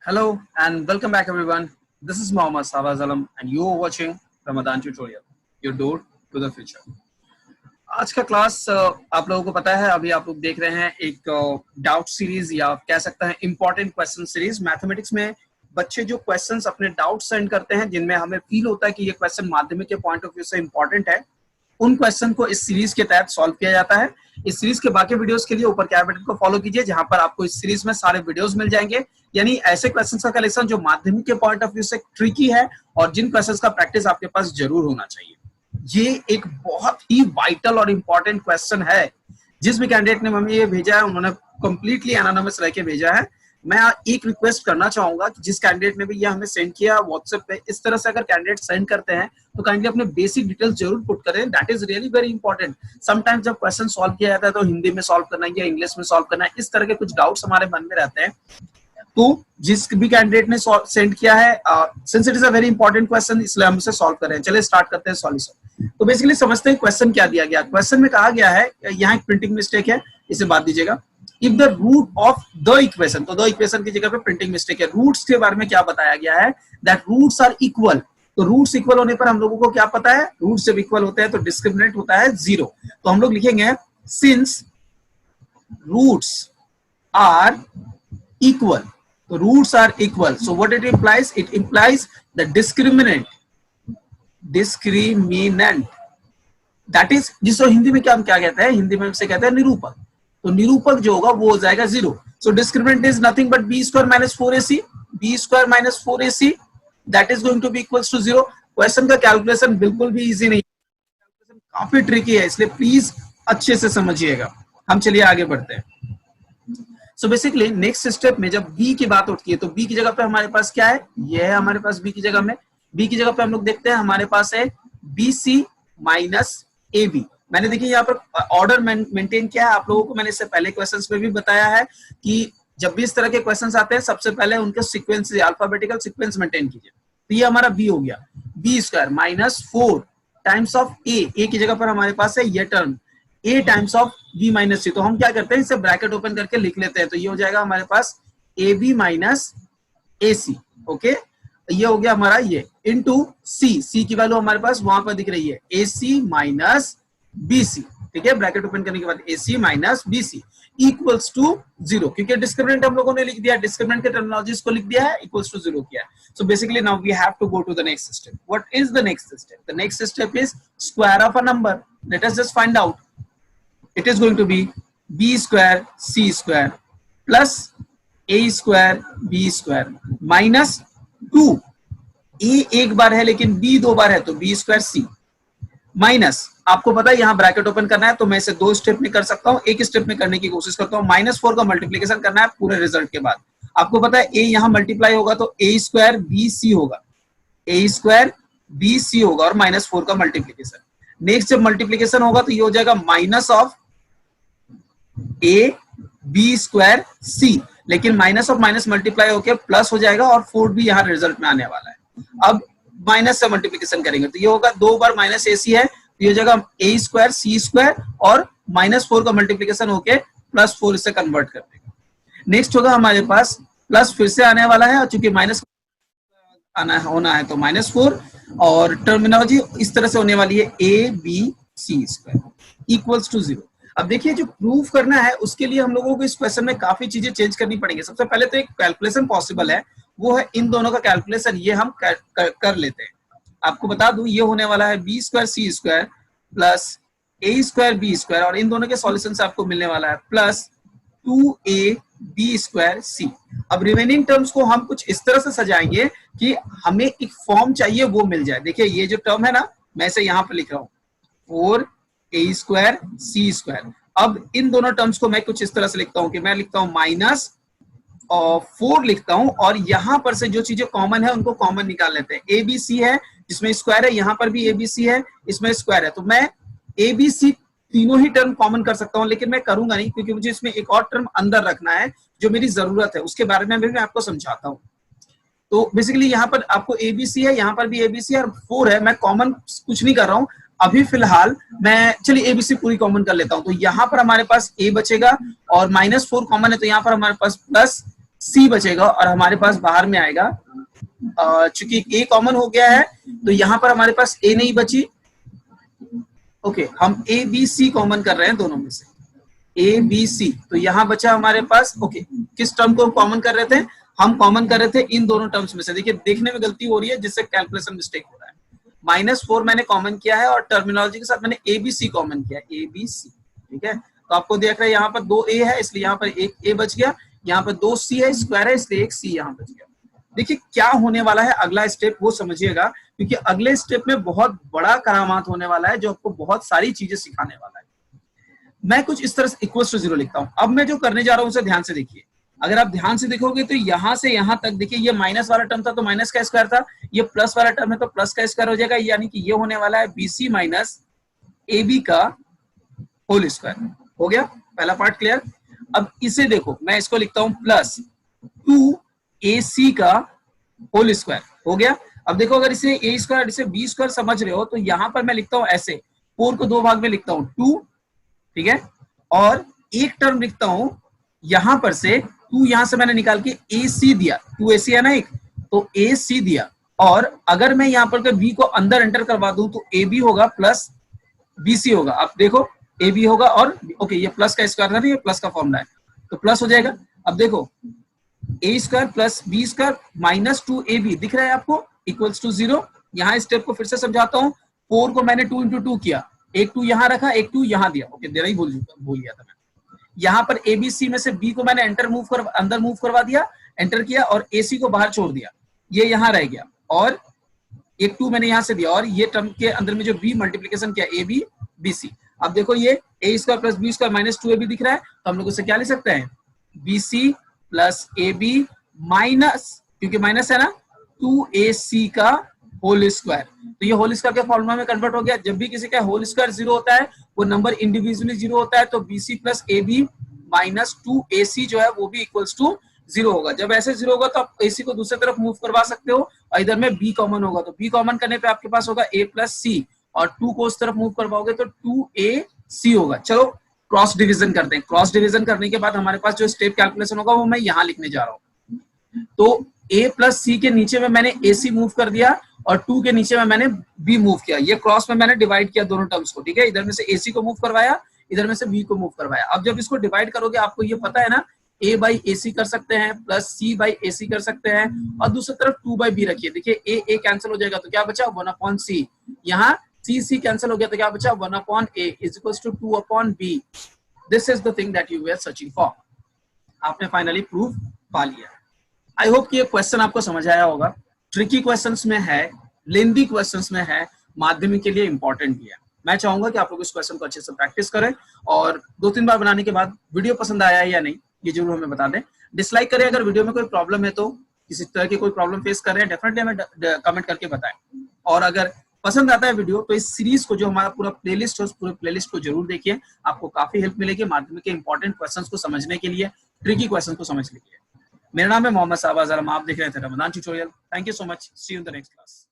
Hello and welcome back everyone. This is Mohammad Sawaz Alam and you are watching Ramadan Tutorial, your door to the future. आज का class आप लोगों को पता है, अभी आप लोग देख रहे हैं एक डाउट सीरीज या कह सकते हैं इंपॉर्टेंट क्वेश्चन सीरीज। मैथमेटिक्स में बच्चे जो क्वेश्चंस अपने डाउट सेंड करते हैं जिनमें हमें फील होता है कि ये क्वेश्चन माध्यमिक के पॉइंट ऑफ व्यू से इंपॉर्टेंट है, उन क्वेश्चन को इस सीरीज के तहत सॉल्व किया जाता है। इस सीरीज के बाकी वीडियोस के लिए ऊपर के बटन को फॉलो कीजिए, जहां पर आपको इस सीरीज में सारे वीडियोस मिल जाएंगे, यानी ऐसे क्वेश्चंस का कलेक्शन जो माध्यमिक के पॉइंट ऑफ व्यू से ट्रिकी है और जिन क्वेश्चंस का प्रैक्टिस आपके पास जरूर होना चाहिए। ये एक बहुत ही वाइटल और इंपॉर्टेंट क्वेश्चन है। जिस भी कैंडिडेट ने हमें ये भेजा है उन्होंने कंप्लीटली एनोनिमस रह के भेजा है। मैं एक रिक्वेस्ट करना चाहूंगा कि जिस कैंडिडेट ने भी ये हमें सेंड किया व्हाट्सएप पे, इस तरह से अगर कैंडिडेट सेंड करते हैं तो काइंडली अपने बेसिक डिटेल्स जरूर पुट करें। That is really very important. Sometimes जब क्वेश्चन सॉल्व किया जाता है तो हिंदी में सॉल्व करना है या इंग्लिश में सॉल्व करना है, इस तरह के कुछ डाउट्स हमारे मन में रहते हैं। तो जिस भी कैंडिडेट ने सेंड किया है, since it is a very important question, इसलिए हम इसे सॉल्व कर रहे हैं। चलिए स्टार्ट करते हैं सॉल्यूशन। तो बेसिकली समझते हैं क्वेश्चन क्या दिया गया। क्वेश्चन में कहा गया है, यहाँ एक प्रिंटिंग मिस्टेक है, इसे बात दीजिएगा। If the root of the equation, तो द इक्वेशन की जगह पे प्रिंटिंग मिस्टेक है। रूट्स के बारे में क्या बताया गया है, दैट रूट्स आर इक्वल। तो रूट्स इक्वल होने पर हम लोगों को क्या पता है, रूट्स जब इक्वल होते हैं तो डिस्क्रिमिनेंट होता है 0। तो हम लोग लिखेंगे सिंस रूट्स आर इक्वल। तो roots are equal, so what it implies, it implies the discriminant that is, जिसको हिंदी में क्या कहते हैं, हिंदी में से कहते हैं निरूपक। तो निरूपक जो होगा वो हो जाएगा 0। So discriminant is nothing but b square minus 4ac, b square minus 4ac, that is going to be equals to 0। Question का कैलकुलेशन बिल्कुल भी इजी नहीं, काफी ट्रिकी है, इसलिए प्लीज अच्छे से समझिएगा। हम चलिए आगे बढ़ते हैं। सो बेसिकली नेक्स्ट स्टेप में जब b की बात उठती है तो b की जगह पे हमारे पास क्या है, ये है हमारे पास b की जगह में। b की जगह पे हम लोग देखते हैं हमारे पास है bc माइनस ab। मैंने देखिए यहाँ पर ऑर्डर मेंटेन किया है। आप लोगों को मैंने इससे पहले क्वेश्चंस में भी बताया है कि जब भी इस तरह के क्वेश्चंस आते हैं सबसे पहले उनके सीक्वेंस, अल्फाबेटिकल सीक्वेंस मेंटेन कीजिए। तो ये हमारा b हो गया, b square minus 4 times of a की जगह पर हमारे पास है ये term a times of b minus c। तो हम क्या करते हैं, इसे ब्रैकेट ओपन करके लिख लेते हैं। तो ये हो जाएगा हमारे पास ab माइनस ac। ओके, ये हो गया हमारा ये इंटू c की वैल्यू हमारे पास वहां पर दिख रही है ac माइनस BC। ठीक है, ब्रैकेट ओपन करने के बाद AC minus BC equals to 0, क्योंकि डिस्क्रिमिनेंट हम लोगों ने लिख दिया, डिस्क्रिमिनेंट के टर्मिनोलॉजीज को लिख दिया है, इक्वल्स टू 0 किया। So basically now we have to go to the next step. What is the next step? The next step is square of a number. Let us just find out. It is going to be b square c square plus a square b square minus 2। a एक बार है लेकिन b 2 बार है, तो b square c minus, आपको पता है यहाँ bracket open करना है, तो मैं इसे 2 स्टेप में कर सकता हूँ, एक स्टेप में करने की कोशिश करता हूँ। -4 का मल्टीप्लीकेशन करना है पूरे रिजल्ट के बाद। आपको पता है a यहाँ मल्टीप्लाई होगा तो a स्क्वायर बी सी होगा, a स्क्वायर बी सी होगा और -4 का मल्टीप्लीकेशन। नेक्स्ट जब मल्टीप्लीकेशन होगा तो ये हो जाएगा minus of a b square c, लेकिन माइनस ऑफ माइनस मल्टीप्लाई होकर प्लस हो जाएगा और 4 भी यहाँ रिजल्ट में आने वाला है। अब माइनस से मल्टीप्लीकेशन करेंगे तो ये होगा 2 बार माइनस AC है, तो ये हो जाएगा a स्क्वायर सी स्क्वायर और -4 का मल्टीप्लीकेशन होके +4 इसे कन्वर्ट कर देगा। नेक्स्ट होगा हमारे पास प्लस फिर से आने वाला है, और चूंकि माइनस होना है तो -4, और टर्मिनोलॉजी इस तरह से होने वाली है ABC स्क्वायर इक्वल्स टू 0। अब देखिए जो प्रूफ करना है उसके लिए हम लोगों को इस क्वेश्चन में काफी चीजें चेंज करनी पड़ेंगी। सबसे पहले तो एक कैलकुलेशन पॉसिबल है, वो है इन दोनों का कैलकुलेशन, ये हम कर लेते हैं। आपको बता दूं ये होने वाला है b square C square plus a square B square, और इन दोनों के सॉल्यूशन से आपको मिलने वाला है प्लस 2ab स्क्वायर सी। अब रिमेनिंग टर्म्स को हम कुछ इस तरह से सजाएंगे कि हमें एक फॉर्म चाहिए वो मिल जाए। देखिए ये जो टर्म है ना, मैं इसे यहाँ पे लिख रहा हूँ 4a स्क्वायर सी स्क्वायर। अब इन दोनों टर्म्स को मैं कुछ इस तरह से लिखता हूँ कि मैं लिखता हूँ माइनस और 4 लिखता हूं, और यहां पर से जो चीजें कॉमन है उनको कॉमन निकाल लेते हैं। ABC है जिसमें स्क्वायर है, यहां पर भी ABC है इसमें स्क्वायर है, तो मैं ABC तीनों ही टर्म कॉमन कर सकता हूं, लेकिन मैं करूंगा नहीं क्योंकि मुझे इसमें एक और टर्म अंदर रखना है जो मेरी जरूरत है, उसके बारे में भी मैं आपको समझाता हूं। तो बेसिकली यहाँ पर आपको ABC है, यहाँ पर भी ABC है और 4 है। मैं कॉमन कुछ नहीं कर रहा हूँ अभी फिलहाल, मैं चलिए ABC पूरी कॉमन कर लेता हूँ। तो यहाँ पर हमारे पास a बचेगा और -4 कॉमन है, तो यहाँ पर हमारे पास प्लस सी बचेगा और हमारे पास बाहर में आएगा, चूंकि ए कॉमन हो गया है तो यहाँ पर हमारे पास ए नहीं बची। ओके, हम ए बी सी कॉमन कर रहे हैं दोनों में से, ए बी सी, तो यहाँ बचा हमारे पास। ओके, किस टर्म को कॉमन कर रहे थे? हम कॉमन कर रहे थे इन दोनों टर्म्स में से। देखिए देखने में गलती हो रही है जिससे कैलकुलेशन मिस्टेक हो रहा है। -4 मैंने कॉमन किया है और टर्मिनोलॉजी के साथ मैंने ए बी सी कॉमन किया है, ए बी सी, ठीक है। तो आपको देख रहे हैं यहाँ पर 2 ए है इसलिए यहाँ पर एक ए बच गया, यहाँ पर 2 सी है, स्क्वायर है इसलिए एक सी यहाँ बच गया। देखिए क्या होने वाला है अगला स्टेप वो समझिएगा, क्योंकि अगले स्टेप में बहुत बड़ा करामात होने वाला है जो आपको बहुत सारी चीजें सिखाने वाला है। मैं कुछ इस तरह से इक्वल टू 0 लिखता हूं। अब मैं जो करने जा रहा हूं उसे ध्यान से देखिए। अगर आप ध्यान से देखोगे तो यहां से यहां तक देखिए, ये माइनस वाला टर्म था तो माइनस का स्क्वायर था, ये प्लस वाला टर्म है तो प्लस का स्क्वायर हो जाएगा, यानी कि ये होने वाला है बीसी माइनस ए बी का होल स्क्वायर। हो गया पहला पार्ट क्लियर। अब इसे देखो, मैं इसको लिखता हूं प्लस 2ac का होल स्क्वायर। हो गया। अब देखो अगर इसे ए स्क्वायर इसे बी स्क्वायर समझ रहे हो तो यहां पर मैं लिखता हूं ऐसे, 4 को 2 भाग में लिखता हूं 2, ठीक है, और एक टर्म लिखता हूं यहां पर से 2, यहां से मैंने निकाल के ए सी दिया, 2ac है ना एक, तो ए सी दिया। और अगर मैं यहां पर बी को अंदर एंटर करवा दूं तो ए बी होगा प्लस बी सी होगा। अब देखो ए बी होगा और ओके, ये प्लस का स्क्वायर था ना, ये प्लस का फॉर्मूला है तो प्लस हो जाएगा। अब देखो a square plus b square minus 2ab दिख रहा है आपको, इक्वल्स टू 0। यहाँ स्टेप को फिर से समझाता हूँ। 4 को मैंने 2 × 2 किया, एक 2 यहाँ रखा, एक 2 यहाँ दिया। ओके, देना ही भूल गया था मैं। यहाँ पर एबीसी में से बी को मैंने अंदर मूव करवा दिया, एंटर किया, और एसी को बाहर छोड़ दिया, ये यहाँ रह गया, और एक 2 मैंने यहाँ से दिया, और ये टर्म के अंदर में जो बी मल्टीप्लीकेशन किया ए बी बी सी। अब देखो ये a square plus b square minus 2ab दिख रहा है, तो हम लोग उसे क्या लिख सकते हैं, B C plus A B minus, क्योंकि माइनस है ना, 2ac का होल स्क्वायर। तो ये होल स्क्वायर के फॉर्मूला में कन्वर्ट हो गया। जब भी किसी का होल स्क्वायर 0 होता है, वो नंबर इंडिविजुअली 0 होता है, तो bc plus A B minus 2ac जो है वो भी इक्वल्स टू 0 होगा। जब ऐसे 0 होगा तो आप ac को दूसरी तरफ मूव करवा सकते हो, और इधर में b कॉमन होगा, तो b कॉमन करने पे आपके पास होगा a प्लस सी, और 2 को उस तरफ मूव करवाओगे तो 2ac होगा। चलो क्रॉस डिवीजन करते हैं। क्रॉस डिवीजन करने के बाद हमारे पास जो स्टेप कैलकुलेशन होगा वो मैं यहाँ लिखने जा रहा हूँ। तो a प्लस सी के नीचे में मैंने ac मूव कर दिया, और 2 के नीचे में मैंने b मूव किया। ये क्रॉस में मैंने डिवाइड किया दोनों टर्म्स को, ठीक है। इधर में से ac को मूव करवाया, इधर में से b को मूव करवाया। अब जब इसको डिवाइड करोगे, आपको ये पता है ना, a बाई ac कर सकते हैं, प्लस c बाई ac कर सकते हैं, और दूसरी तरफ 2 बाई b रखिए। देखिए a कैंसिल हो जाएगा तो क्या बचा, 1/c। यहाँ c कैंसिल हो गया तो क्या बचा, 1/a is equal to 2/b। This is the thing that you were searching for. आपने फाइनली प्रूफ पा लिया। आई होप कि ये क्वेश्चन आपको समझ आया होगा। ट्रिकी क्वेश्चंस में है, लेंदी क्वेश्चंस में है, माध्यमिक के लिए इंपॉर्टेंट भी है। मैं चाहूंगा कि आप लोग इस क्वेश्चन को अच्छे से प्रैक्टिस करें, और 2-3 बार बनाने के बाद वीडियो पसंद आया है या नहीं ये जरूर हमें बता दें। डिसलाइक करें अगर वीडियो में कोई प्रॉब्लम है, तो किसी तरह की कोई प्रॉब्लम फेस कर रहे हैं डेफिनेटली हमें कमेंट करके बताएं। और अगर पसंद आता है वीडियो तो इस सीरीज को, जो हमारा पूरा प्लेलिस्ट है, उस पूरे प्लेलिस्ट को जरूर देखिए। आपको काफी हेल्प मिलेगी माध्यमिक के इंपॉर्टेंट क्वेश्चंस को समझने के लिए, ट्रिकी क्वेश्चन को समझने के लिए। मेरा नाम है मोहम्मद शाहबाज आलम, आप देख रहे थे Ramzan tutorial. Thank you so much, see you in the next class.